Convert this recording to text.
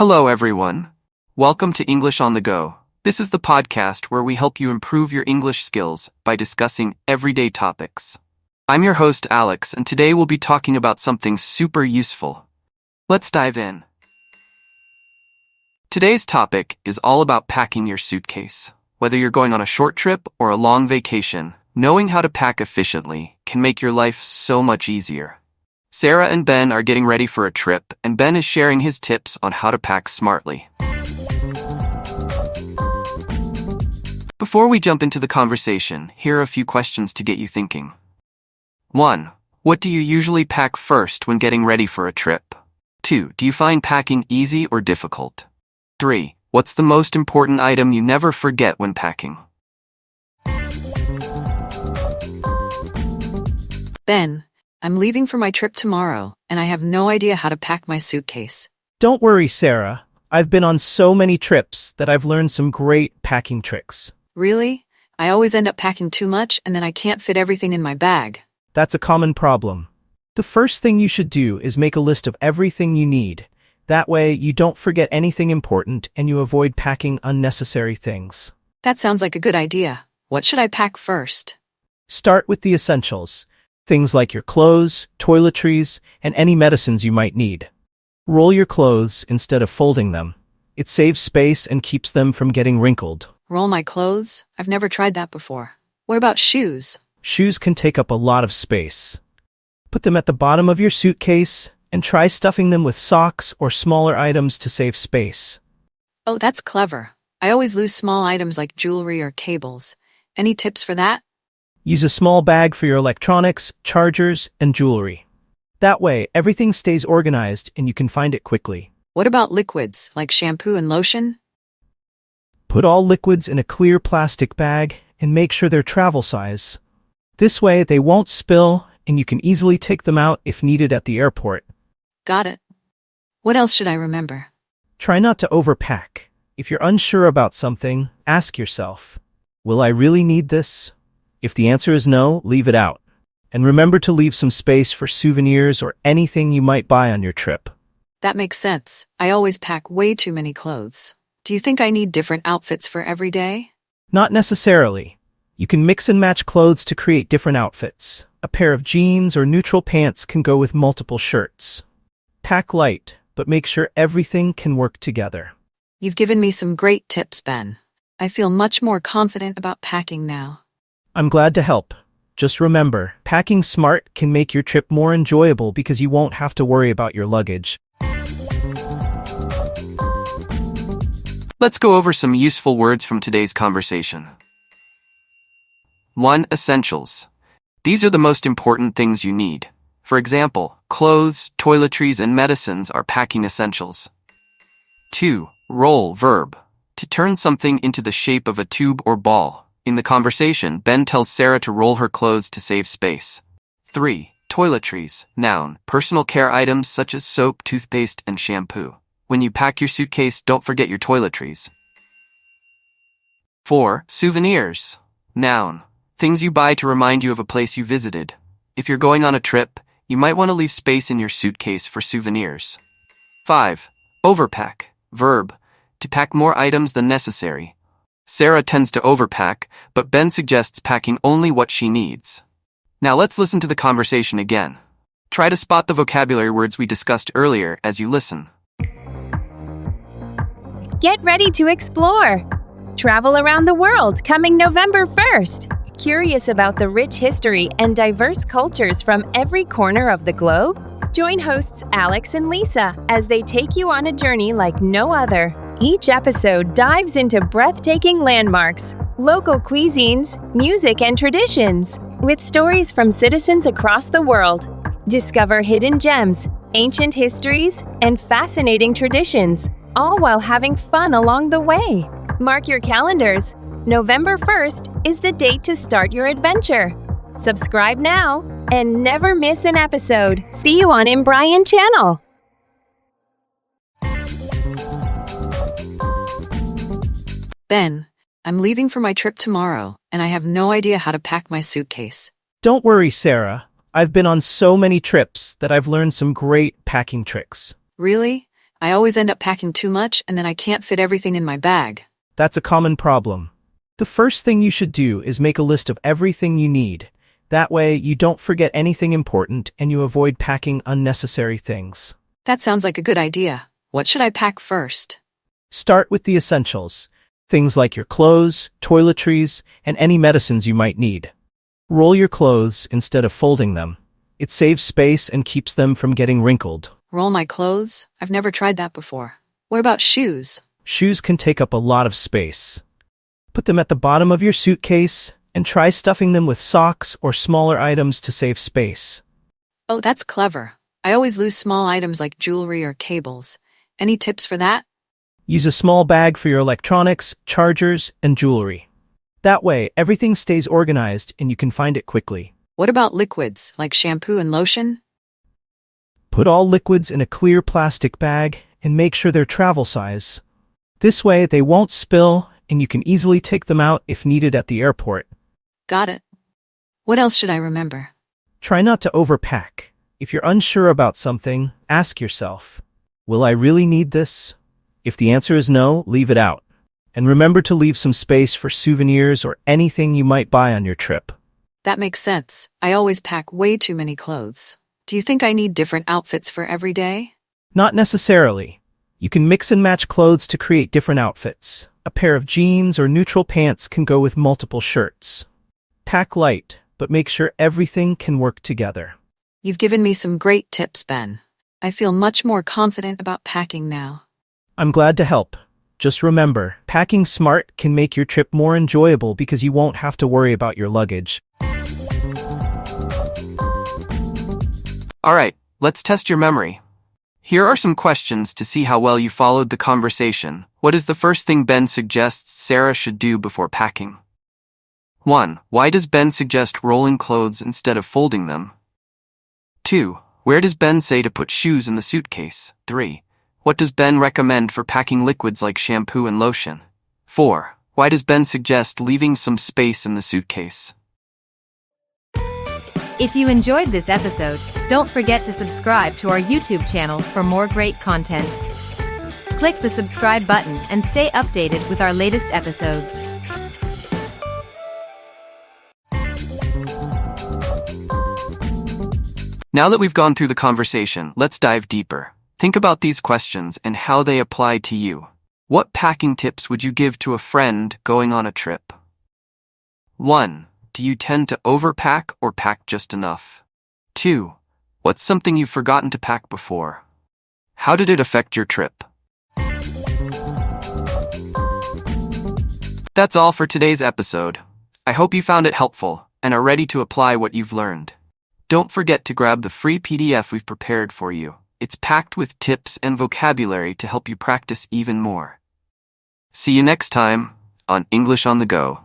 Hello, everyone. Welcome to English on the Go. This is the podcast where we help you improve your English skills by discussing everyday topics. I'm your host, Alex, and today we'll be talking about something super useful. Let's dive in. Today's topic is all about packing your suitcase. Whether you're going on a short trip or a long vacation, knowing how to pack efficiently can make your life so much easier. Sarah and Ben are getting ready for a trip, and Ben is sharing his tips on how to pack smartly. Before we jump into the conversation, here are a few questions to get you thinking. 1. What do you usually pack first when getting ready for a trip? 2. Do you find packing easy or difficult? 3. What's the most important item you never forget when packing? Ben, I'm leaving for my trip tomorrow, and I have no idea how to pack my suitcase. Don't worry, Sarah. I've been on so many trips that I've learned some great packing tricks. Really? I always end up packing too much, and then I can't fit everything in my bag. That's a common problem. The first thing you should do is make a list of everything you need. That way, you don't forget anything important and you avoid packing unnecessary things. That sounds like a good idea. What should I pack first? Start with the essentials. Things like your clothes, toiletries, and any medicines you might need. Roll your clothes instead of folding them. It saves space and keeps them from getting wrinkled. Roll my clothes? I've never tried that before. What about shoes? Shoes can take up a lot of space. Put them at the bottom of your suitcase and try stuffing them with socks or smaller items to save space. Oh, that's clever. I always lose small items like jewelry or cables. Any tips for that? Use a small bag for your electronics, chargers, and jewelry. That way, everything stays organized and you can find it quickly. What about liquids, like shampoo and lotion? Put all liquids in a clear plastic bag and make sure they're travel size. This way, they won't spill and you can easily take them out if needed at the airport. Got it. What else should I remember? Try not to overpack. If you're unsure about something, ask yourself, will I really need this? If the answer is no, leave it out. And remember to leave some space for souvenirs or anything you might buy on your trip. That makes sense. I always pack way too many clothes. Do you think I need different outfits for every day? Not necessarily. You can mix and match clothes to create different outfits. A pair of jeans or neutral pants can go with multiple shirts. Pack light, but make sure everything can work together. You've given me some great tips, Ben. I feel much more confident about packing now. I'm glad to help. Just remember, packing smart can make your trip more enjoyable because you won't have to worry about your luggage. Let's go over some useful words from today's conversation. 1. Essentials. These are the most important things you need. For example, clothes, toiletries, and medicines are packing essentials. 2. Roll, verb. To turn something into the shape of a tube or ball. In the conversation, Ben tells Sarah to roll her clothes to save space. 3. Toiletries, noun. Personal care items such as soap, toothpaste, and shampoo. When you pack your suitcase, don't forget your toiletries. 4. Souvenirs, noun. Things you buy to remind you of a place you visited. If you're going on a trip, you might want to leave space in your suitcase for souvenirs. 5. Overpack, verb. To pack more items than necessary. Sarah tends to overpack, but Ben suggests packing only what she needs. Now let's listen to the conversation again. Try to spot the vocabulary words we discussed earlier as you listen. Get ready to explore! Travel around the world coming November 1st. Curious about the rich history and diverse cultures from every corner of the globe? Join hosts Alex and Lisa as they take you on a journey like no other. Each episode dives into breathtaking landmarks, local cuisines, music, and traditions, with stories from citizens across the world. Discover hidden gems, ancient histories, and fascinating traditions, all while having fun along the way. Mark your calendars. November 1st is the date to start your adventure. Subscribe now and never miss an episode. See you on Imbrian Channel. Ben, I'm leaving for my trip tomorrow, and I have no idea how to pack my suitcase. Don't worry, Sarah. I've been on so many trips that I've learned some great packing tricks. Really? I always end up packing too much and then I can't fit everything in my bag. That's a common problem. The first thing you should do is make a list of everything you need. That way, you don't forget anything important and you avoid packing unnecessary things. That sounds like a good idea. What should I pack first? Start with the essentials. Things like your clothes, toiletries, and any medicines you might need. Roll your clothes instead of folding them. It saves space and keeps them from getting wrinkled. Roll my clothes? I've never tried that before. What about shoes? Shoes can take up a lot of space. Put them at the bottom of your suitcase and try stuffing them with socks or smaller items to save space. Oh, that's clever. I always lose small items like jewelry or cables. Any tips for that? Use a small bag for your electronics, chargers, and jewelry. That way, everything stays organized and you can find it quickly. What about liquids, like shampoo and lotion? Put all liquids in a clear plastic bag and make sure they're travel size. This way, they won't spill and you can easily take them out if needed at the airport. Got it. What else should I remember? Try not to overpack. If you're unsure about something, ask yourself, will I really need this? If the answer is no, leave it out. And remember to leave some space for souvenirs or anything you might buy on your trip. That makes sense. I always pack way too many clothes. Do you think I need different outfits for every day? Not necessarily. You can mix and match clothes to create different outfits. A pair of jeans or neutral pants can go with multiple shirts. Pack light, but make sure everything can work together. You've given me some great tips, Ben. I feel much more confident about packing now. I'm glad to help. Just remember, packing smart can make your trip more enjoyable because you won't have to worry about your luggage. All right, let's test your memory. Here are some questions to see how well you followed the conversation. What is the first thing Ben suggests Sarah should do before packing? 1. Why does Ben suggest rolling clothes instead of folding them? 2. Where does Ben say to put shoes in the suitcase? 3. What does Ben recommend for packing liquids like shampoo and lotion? 4. Why does Ben suggest leaving some space in the suitcase? If you enjoyed this episode, don't forget to subscribe to our YouTube channel for more great content. Click the subscribe button and stay updated with our latest episodes. Now that we've gone through the conversation, let's dive deeper. Think about these questions and how they apply to you. What packing tips would you give to a friend going on a trip? 1. Do you tend to overpack or pack just enough? 2. What's something you've forgotten to pack before? How did it affect your trip? That's all for today's episode. I hope you found it helpful and are ready to apply what you've learned. Don't forget to grab the free PDF we've prepared for you. It's packed with tips and vocabulary to help you practice even more. See you next time on English on the Go.